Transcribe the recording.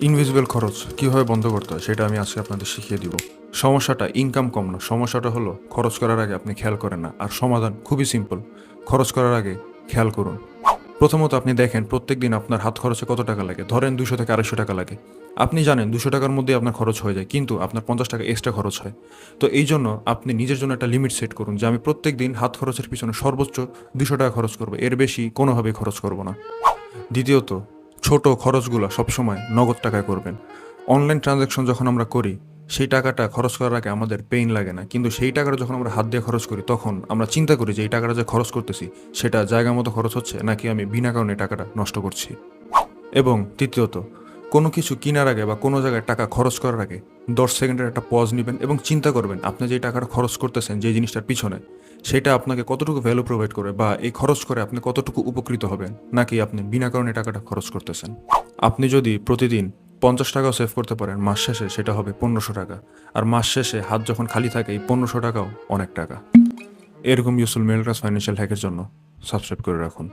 Invisible খরচ কীভাবে বন্ধ করতে হয় সেটা আমি আজকে আপনাদের শিখিয়ে দিব। সমস্যাটা ইনকাম কম না, সমস্যাটা হলো খরচ করার আগে আপনি খেয়াল করেন না। আর সমাধান খুবই সিম্পল, খরচ করার আগে খেয়াল করুন। প্রথমত আপনি দেখেন প্রত্যেক দিন আপনার হাত খরচে কত টাকা লাগে। ধরেন 200 থেকে 250 টাকা লাগে। আপনি জানেন 200 টাকার মধ্যেই আপনার খরচ হয়ে যায়, কিন্তু আপনার 50 টাকা এক্সট্রা খরচ হয়। তো এই জন্য আপনি নিজের জন্য একটা লিমিট সেট করুন যে আমি প্রত্যেক দিন হাত খরচের পিছনে সর্বোচ্চ 200 টাকা খরচ করবো, এর বেশি কোনোভাবেই খরচ করব না। দ্বিতীয়ত, ছোট খরচগুলো সবসময় নগদ টাকায় করবেন। অনলাইন ট্রানজ্যাকশন যখন আমরা করি, সেই টাকাটা খরচ করার আগে আমাদের পেইন লাগে না, কিন্তু সেই টাকাটা যখন আমরা হাত দিয়ে খরচ করি তখন আমরা চিন্তা করি যে এই টাকাটা যে খরচ করতেছি সেটা জায়গা মতো খরচ হচ্ছে নাকি আমি বিনা কারণে টাকাটা নষ্ট করছি। এবং তৃতীয়ত, কোনো কিছু কেনার আগে বা কোনো জায়গায় টাকা খরচ করার আগে 10 সেকেন্ডের একটা পজ নেবেন এবং চিন্তা করবেন আপনি যে টাকাটা খরচ করতেছেন যে জিনিসটার পিছনে, সেটা আপনাকে কতটুকু ভ্যালু প্রোভাইড করে বা এই খরচ করে আপনি কতটুকু উপকৃত হবেন, নাকি আপনি বিনা কারণে টাকাটা খরচ করতেছেন। আপনি যদি প্রতিদিন 50 টাকাও সেভ করতে পারেন, মাস শেষে সেটা হবে 1500 টাকা। আর মাস শেষে হাত যখন খালি থাকে এই 1500 টাকাও অনেক টাকা। এরকম ইউজফুল মিডল ক্লাস ফাইন্যান্সিয়াল হ্যাকের জন্য সাবস্ক্রাইব করে রাখুন।